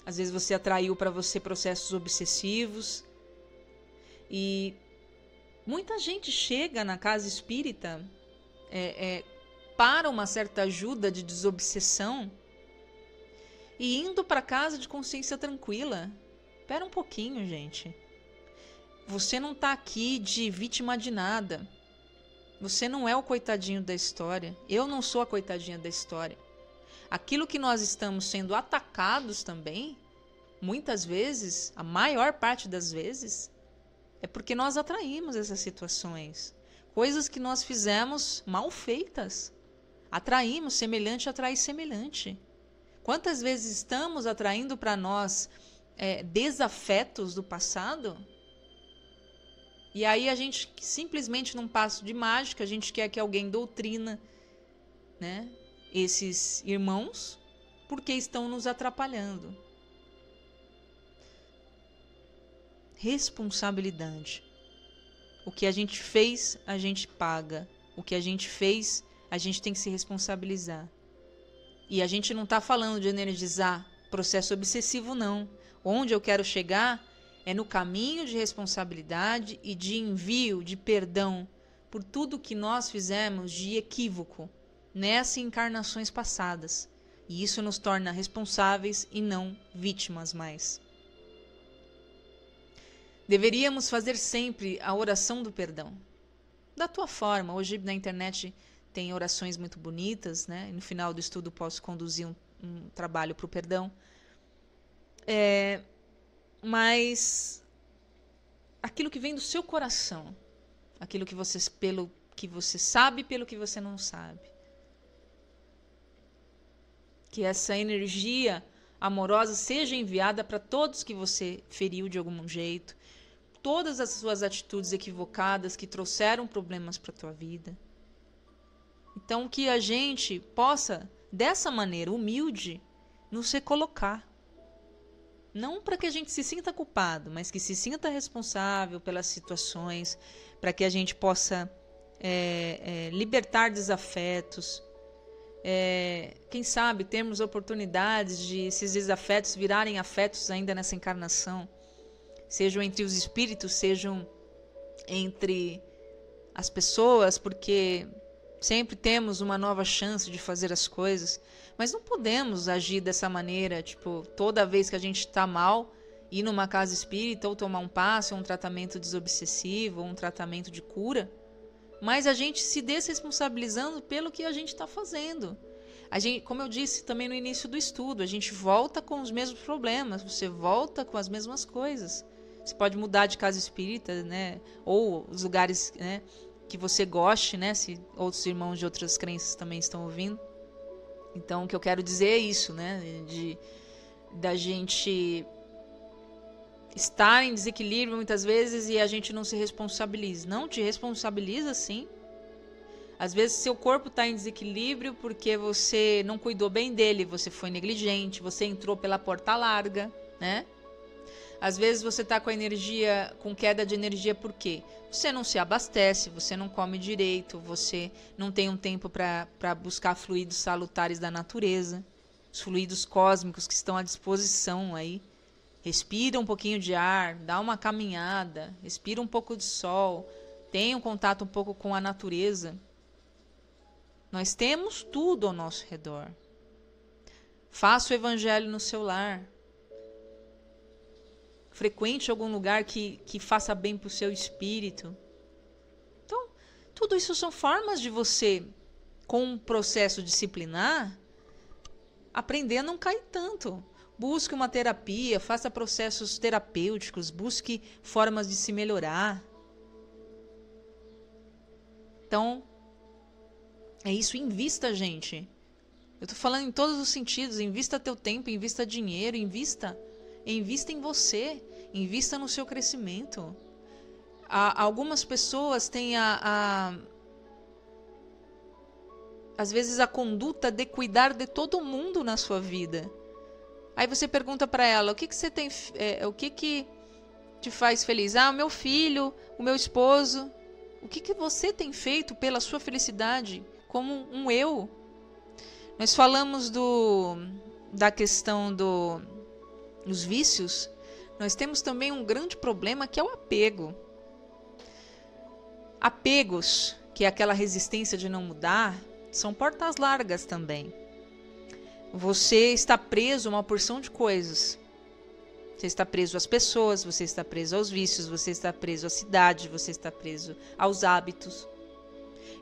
Às vezes você atraiu para você processos obsessivos. E muita gente chega na casa espírita para uma certa ajuda de desobsessão e indo para casa de consciência tranquila. Espera um pouquinho, gente. Você não está aqui de vítima de nada. Você não é o coitadinho da história. Eu não sou a coitadinha da história. Aquilo que nós estamos sendo atacados também, muitas vezes, a maior parte das vezes, é porque nós atraímos essas situações. Coisas que nós fizemos mal feitas. Atraímos, semelhante atrai semelhante. Quantas vezes estamos atraindo para nós desafetos do passado? E aí a gente simplesmente num passo de mágica, a gente quer que alguém doutrina, né, esses irmãos, porque estão nos atrapalhando. Responsabilidade. O que a gente fez, a gente paga. O que a gente fez, a gente tem que se responsabilizar. E a gente não está falando de energizar processo obsessivo, não. Onde eu quero chegar é no caminho de responsabilidade e de envio, de perdão por tudo que nós fizemos de equívoco nessas encarnações passadas. E isso nos torna responsáveis e não vítimas mais. Deveríamos fazer sempre a oração do perdão. Da tua forma. Hoje na internet tem orações muito bonitas, né? E no final do estudo posso conduzir um trabalho para o perdão. Mas aquilo que vem do seu coração, aquilo que você, pelo que você sabe, pelo que você não sabe. Que essa energia amorosa seja enviada para todos que você feriu de algum jeito, todas as suas atitudes equivocadas que trouxeram problemas para a tua vida. Então que a gente possa, dessa maneira humilde, nos recolocar. Não para que a gente se sinta culpado, mas que se sinta responsável pelas situações, para que a gente possa libertar desafetos. Quem sabe termos oportunidades de esses desafetos virarem afetos ainda nessa encarnação. Sejam entre os espíritos, sejam entre as pessoas, porque sempre temos uma nova chance de fazer as coisas, mas não podemos agir dessa maneira, tipo, toda vez que a gente está mal, ir numa casa espírita ou tomar um passe, ou um tratamento desobsessivo, ou um tratamento de cura, mas a gente se desresponsabilizando pelo que a gente está fazendo. A gente, como eu disse também no início do estudo, a gente volta com os mesmos problemas, você volta com as mesmas coisas. Você pode mudar de casa espírita, né? Ou os lugares, né, que você goste, né? Se outros irmãos de outras crenças também estão ouvindo. Então, o que eu quero dizer é isso, né? Da gente estar em desequilíbrio muitas vezes e a gente não se responsabiliza. Não, te responsabiliza sim. Às vezes seu corpo está em desequilíbrio porque você não cuidou bem dele, você foi negligente, você entrou pela porta larga, né? Às vezes você está com queda de energia por quê? Você não se abastece, você não come direito, você não tem um tempo para buscar fluidos salutares da natureza, os fluidos cósmicos que estão à disposição aí. Respira um pouquinho de ar, dá uma caminhada, respira um pouco de sol, tenha um contato um pouco com a natureza. Nós temos tudo ao nosso redor. Faça o evangelho no seu lar. Frequente algum lugar que faça bem para o seu espírito. Então, tudo isso são formas de você, com um processo disciplinar, aprender a não cair tanto. Busque uma terapia, faça processos terapêuticos, busque formas de se melhorar. Então, é isso, invista, gente. Eu tô falando em todos os sentidos, invista teu tempo, invista dinheiro, invista em você, invista no seu crescimento. Algumas pessoas têm às vezes a conduta de cuidar de todo mundo na sua vida. Aí você pergunta para ela, o que você tem, o que te faz feliz? Ah, o meu filho, o meu esposo. O que você tem feito pela sua felicidade como um eu? Nós falamos da questão dos vícios. Nós temos também um grande problema que é o apego. Apegos, que é aquela resistência de não mudar, são portas largas também. Você está preso a uma porção de coisas. Você está preso às pessoas, você está preso aos vícios, você está preso à cidade, você está preso aos hábitos.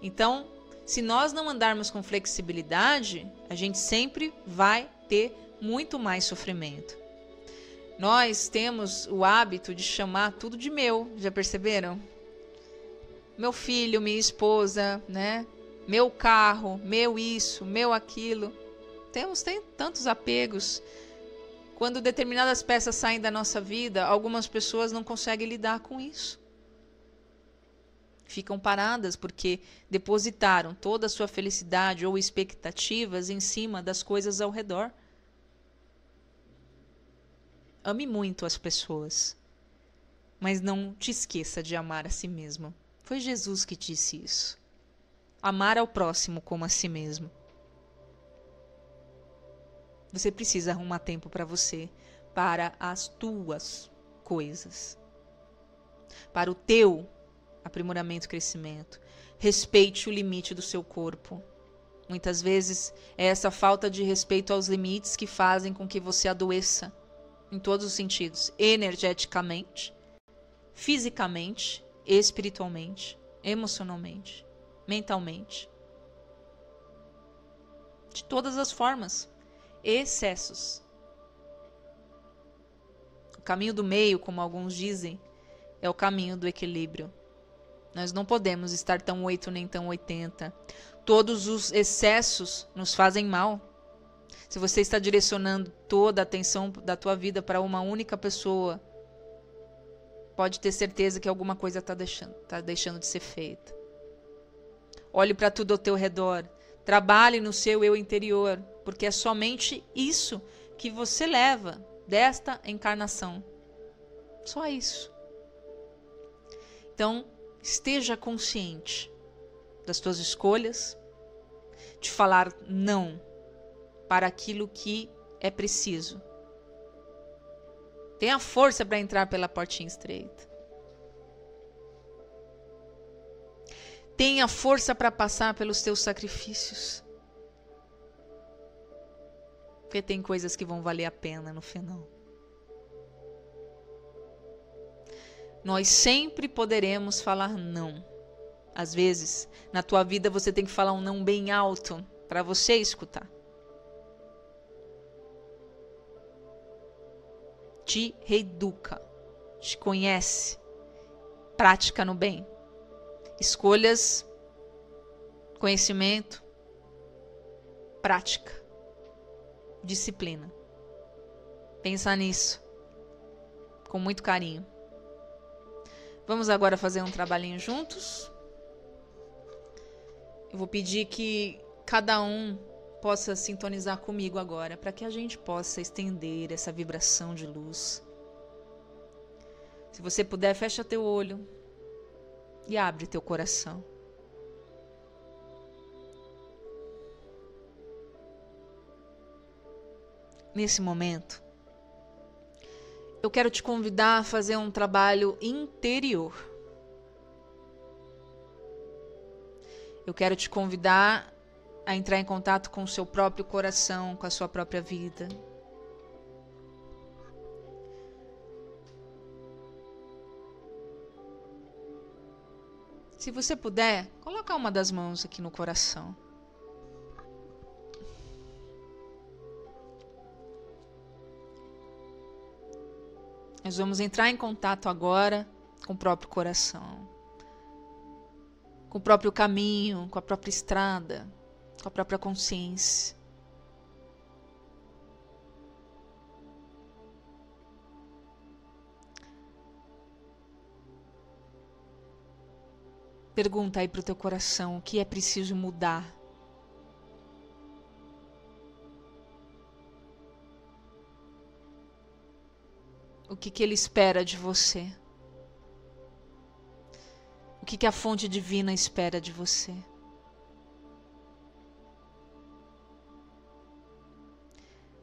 Então, se nós não andarmos com flexibilidade, a gente sempre vai ter muito mais sofrimento. Nós temos o hábito de chamar tudo de meu, já perceberam? Meu filho, minha esposa, né? Meu carro, meu isso, meu aquilo. Tem tantos apegos. Quando determinadas peças saem da nossa vida, algumas pessoas não conseguem lidar com isso. Ficam paradas porque depositaram toda a sua felicidade ou expectativas em cima das coisas ao redor. Ame muito as pessoas, mas não te esqueça de amar a si mesmo. Foi Jesus que disse isso. Amar ao próximo como a si mesmo. Você precisa arrumar tempo para você, para as tuas coisas, para o teu aprimoramento e crescimento. Respeite o limite do seu corpo. Muitas vezes é essa falta de respeito aos limites que fazem com que você adoeça em todos os sentidos, energeticamente, fisicamente, espiritualmente, emocionalmente, mentalmente. De todas as formas. Excessos. O caminho do meio, como alguns dizem, é o caminho do equilíbrio. Nós não podemos estar tão 8 nem tão 80. Todos os excessos nos fazem mal. Se você está direcionando toda a atenção da tua vida para uma única pessoa, pode ter certeza que alguma coisa está deixando de ser feita. Olhe para tudo ao teu redor. Trabalhe no seu eu interior, porque é somente isso que você leva desta encarnação. Só isso. Então, esteja consciente das tuas escolhas, de falar não para aquilo que é preciso. Tenha força para entrar pela portinha estreita. Tenha força para passar pelos teus sacrifícios. Porque tem coisas que vão valer a pena no final. Nós sempre poderemos falar não. Às vezes, na tua vida você tem que falar um não bem alto para você escutar. Te reeduca, te conhece, prática no bem. Escolhas, conhecimento, prática, disciplina. Pensa nisso com muito carinho. Vamos agora fazer um trabalhinho juntos. Eu vou pedir que cada um possa sintonizar comigo agora, para que a gente possa estender essa vibração de luz. Se você puder, fecha teu olho e abre teu coração. Nesse momento, eu quero te convidar a fazer um trabalho interior. Eu quero te convidar a entrar em contato com o seu próprio coração, com a sua própria vida. Se você puder, coloca uma das mãos aqui no coração. Nós vamos entrar em contato agora com o próprio coração, com o próprio caminho, com a própria estrada, com a própria consciência. Pergunta aí para o teu coração o que é preciso mudar. O que ele espera de você? O que a fonte divina espera de você?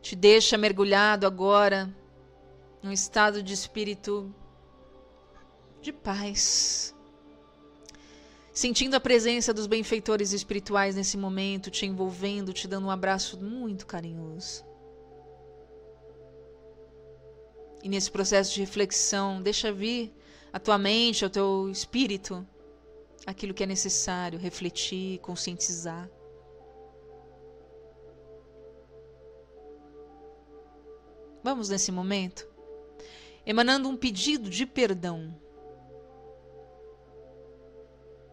Te deixa mergulhado agora num estado de espírito de paz, sentindo a presença dos benfeitores espirituais nesse momento, te envolvendo, te dando um abraço muito carinhoso. E nesse processo de reflexão, deixa vir à tua mente, ao teu espírito, aquilo que é necessário, refletir, conscientizar. Vamos nesse momento, emanando um pedido de perdão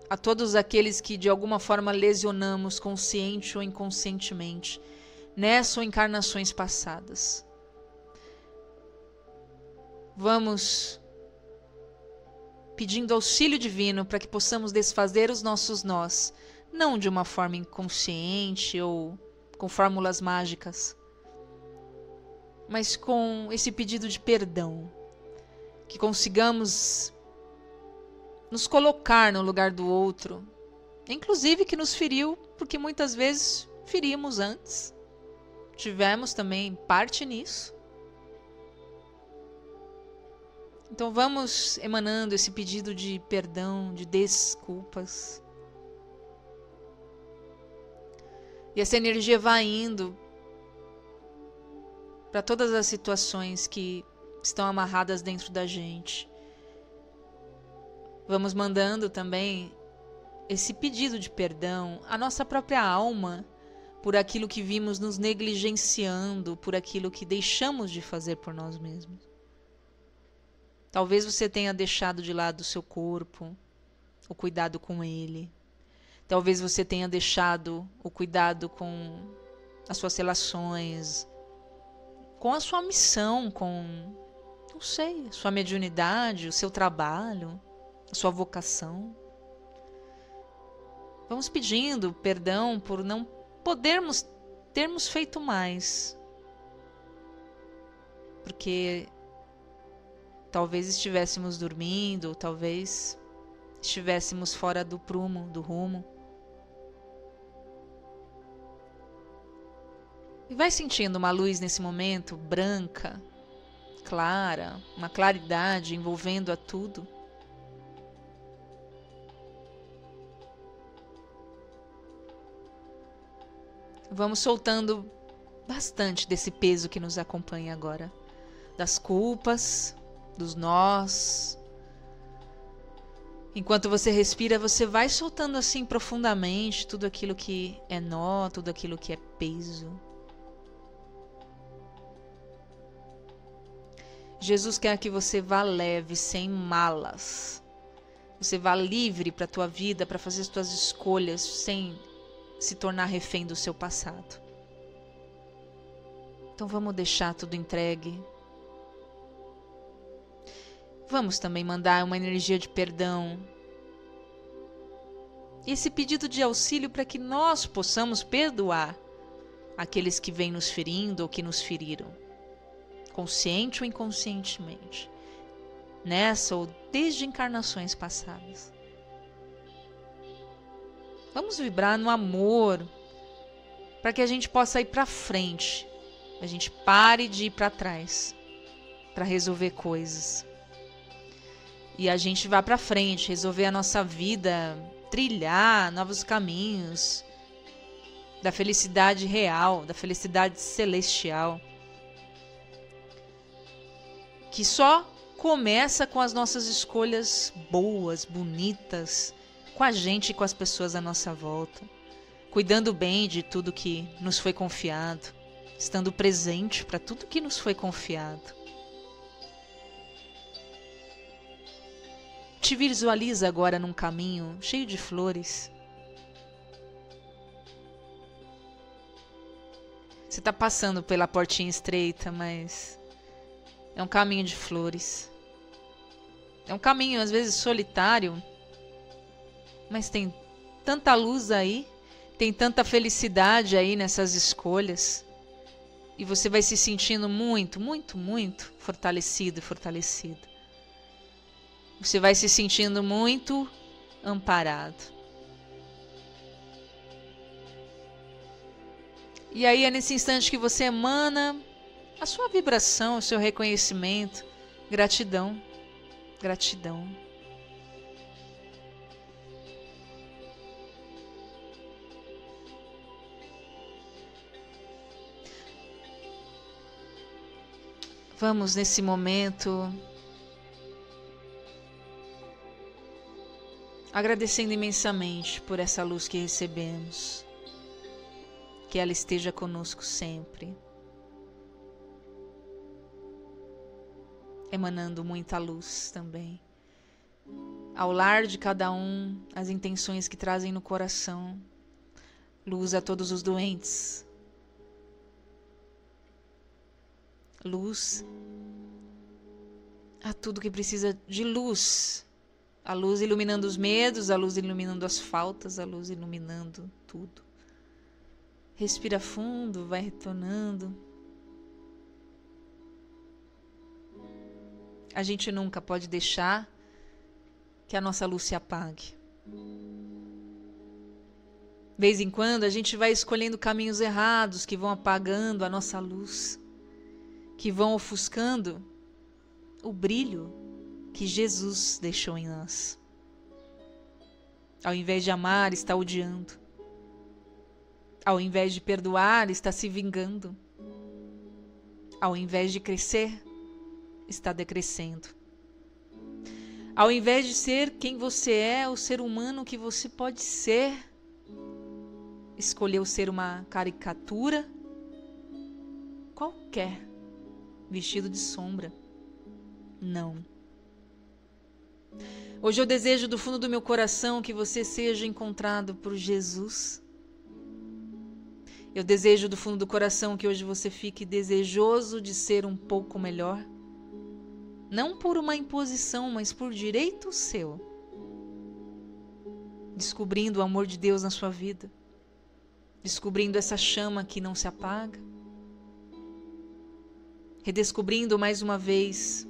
a todos aqueles que de alguma forma lesionamos, consciente ou inconscientemente, nessa ou encarnações passadas. Vamos pedindo auxílio divino para que possamos desfazer os nossos nós, não de uma forma inconsciente ou com fórmulas mágicas, mas com esse pedido de perdão, que consigamos nos colocar no lugar do outro, inclusive que nos feriu, porque muitas vezes ferimos antes, tivemos também parte nisso. Então vamos emanando esse pedido de perdão, de desculpas. E essa energia vai indo para todas as situações que estão amarradas dentro da gente. Vamos mandando também esse pedido de perdão à nossa própria alma por aquilo que vimos nos negligenciando, por aquilo que deixamos de fazer por nós mesmos. Talvez você tenha deixado de lado o seu corpo, o cuidado com ele. Talvez você tenha deixado o cuidado com as suas relações, com a sua missão, com, não sei, a sua mediunidade, o seu trabalho, a sua vocação. Vamos pedindo perdão por não termos feito mais. Porque talvez estivéssemos dormindo, talvez estivéssemos fora do prumo, do rumo. E vai sentindo uma luz nesse momento, branca, clara, uma claridade envolvendo a tudo. Vamos soltando bastante desse peso que nos acompanha agora, das culpas, dos nós. Enquanto você respira, você vai soltando assim profundamente tudo aquilo que é nó, tudo aquilo que é peso. Jesus quer que você vá leve, sem malas. Você vá livre para a tua vida, para fazer as tuas escolhas, sem se tornar refém do seu passado. Então vamos deixar tudo entregue. Vamos também mandar uma energia de perdão. E esse pedido de auxílio para que nós possamos perdoar aqueles que vêm nos ferindo ou que nos feriram, consciente ou inconscientemente, nessa ou desde encarnações passadas. Vamos vibrar no amor para que a gente possa ir para frente, a gente pare de ir para trás para resolver coisas. E a gente vá para frente, resolver a nossa vida, trilhar novos caminhos, da felicidade real, da felicidade celestial, que só começa com as nossas escolhas boas, bonitas, com a gente e com as pessoas à nossa volta, cuidando bem de tudo que nos foi confiado, estando presente para tudo que nos foi confiado. Te visualiza agora num caminho cheio de flores. Você está passando pela portinha estreita, mas é um caminho de flores. É um caminho às vezes solitário, mas tem tanta luz aí, tem tanta felicidade aí nessas escolhas. E você vai se sentindo muito, muito, muito fortalecido e fortalecida. Você vai se sentindo muito amparado. E aí é nesse instante que você emana a sua vibração, o seu reconhecimento, gratidão, gratidão. Vamos nesse momento agradecendo imensamente por essa luz que recebemos, que ela esteja conosco sempre, emanando muita luz também, ao lar de cada um, as intenções que trazem no coração, luz a todos os doentes, luz a tudo que precisa de luz. A luz iluminando os medos, a luz iluminando as faltas, a luz iluminando tudo. Respira fundo, vai retornando. A gente nunca pode deixar que a nossa luz se apague. De vez em quando a gente vai escolhendo caminhos errados que vão apagando a nossa luz, que vão ofuscando o brilho que Jesus deixou em nós. Ao invés de amar, está odiando. Ao invés de perdoar, está se vingando. Ao invés de crescer, está decrescendo. Ao invés de ser quem você é, o ser humano que você pode ser, escolheu ser uma caricatura qualquer, vestido de sombra. Não. Hoje eu desejo do fundo do meu coração que você seja encontrado por Jesus. Eu desejo do fundo do coração que hoje você fique desejoso de ser um pouco melhor. Não por uma imposição, mas por direito seu. Descobrindo o amor de Deus na sua vida. Descobrindo essa chama que não se apaga. Redescobrindo mais uma vez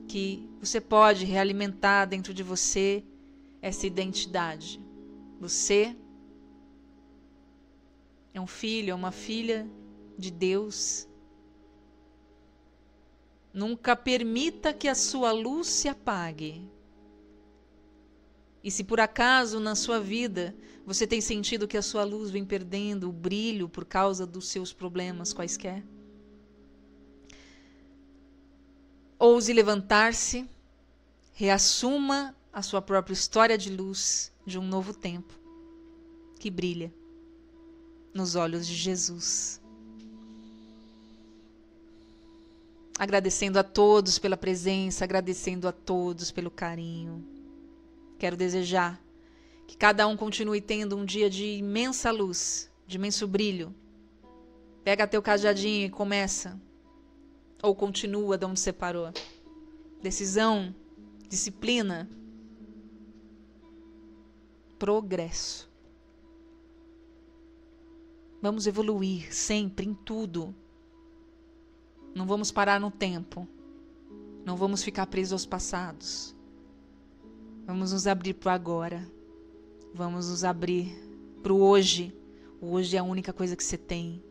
que você pode realimentar dentro de você essa identidade. Você é um filho, é uma filha de Deus. Nunca permita que a sua luz se apague. E se por acaso na sua vida você tem sentido que a sua luz vem perdendo o brilho por causa dos seus problemas quaisquer, ouse levantar-se, reassuma a sua própria história de luz de um novo tempo que brilha nos olhos de Jesus. Agradecendo a todos pela presença, agradecendo a todos pelo carinho. Quero desejar que cada um continue tendo um dia de imensa luz, de imenso brilho. Pega teu cajadinho e começa. Ou continua de onde você parou. Decisão, disciplina, progresso. Vamos evoluir sempre em tudo. Não vamos parar no tempo. Não vamos ficar presos aos passados. Vamos nos abrir para o agora. Vamos nos abrir para o hoje. O hoje é a única coisa que você tem.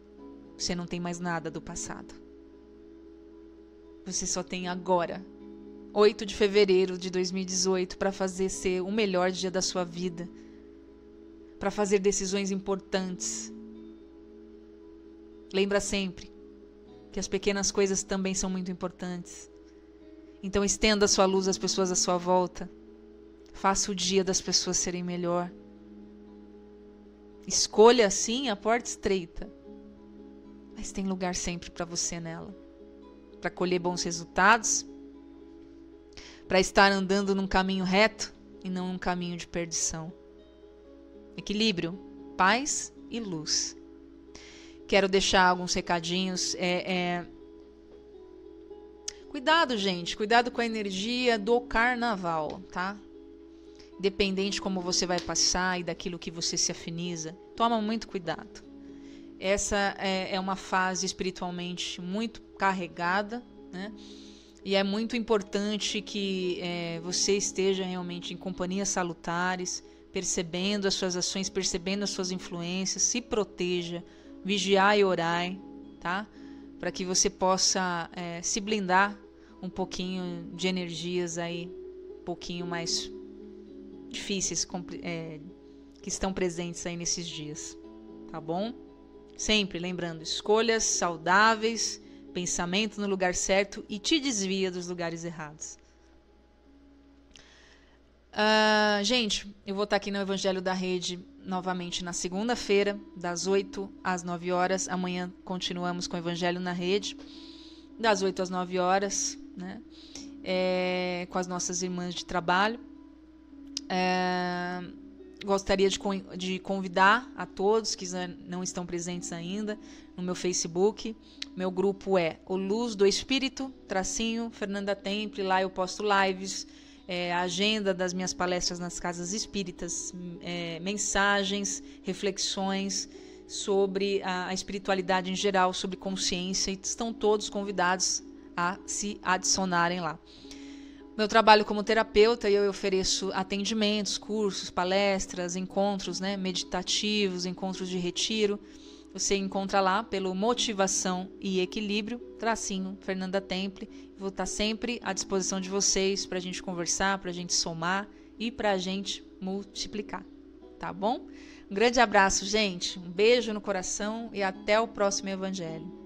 Você não tem mais nada do passado. Você só tem agora, 8 de fevereiro de 2018, para fazer ser o melhor dia da sua vida. para fazer decisões importantes. Lembra sempre que as pequenas coisas também são muito importantes. Então estenda a sua luz às pessoas à sua volta. Faça o dia das pessoas serem melhor. Escolha, sim, a porta estreita. Mas tem lugar sempre para você nela. Para colher bons resultados. Para estar andando num caminho reto e não num caminho de perdição. Equilíbrio, paz e luz. Quero deixar alguns recadinhos. Cuidado, gente. Cuidado com a energia do carnaval, tá? Independente como você vai passar e daquilo que você se afiniza. Toma muito cuidado. Essa é uma fase espiritualmente muito carregada, né? E é muito importante que você esteja realmente em companhias salutares, percebendo as suas ações, percebendo as suas influências, se proteja, vigiai e orai, tá? Para que você possa se blindar um pouquinho de energias aí, um pouquinho mais difíceis que estão presentes aí nesses dias, tá bom? Sempre lembrando, escolhas saudáveis, pensamento no lugar certo e te desvia dos lugares errados. Gente, eu vou estar aqui no Evangelho da Rede novamente na segunda-feira, das 8 às 9 horas. Amanhã continuamos com o Evangelho na Rede, das 8 às 9 horas, né? Com as nossas irmãs de trabalho. Gostaria de convidar a todos que não estão presentes ainda no meu Facebook. Meu grupo é O Luz do Espírito, Fernanda Temple. Lá eu posto lives, a agenda das minhas palestras nas casas espíritas, mensagens, reflexões sobre a espiritualidade em geral, sobre consciência, e estão todos convidados a se adicionarem lá. Meu trabalho como terapeuta, eu ofereço atendimentos, cursos, palestras, encontros, né, meditativos, encontros de retiro. Você encontra lá pelo Motivação e Equilíbrio, Fernanda Temple. Vou estar sempre à disposição de vocês para a gente conversar, para a gente somar e para a gente multiplicar, tá bom? Um grande abraço, gente. Um beijo no coração e até o próximo Evangelho.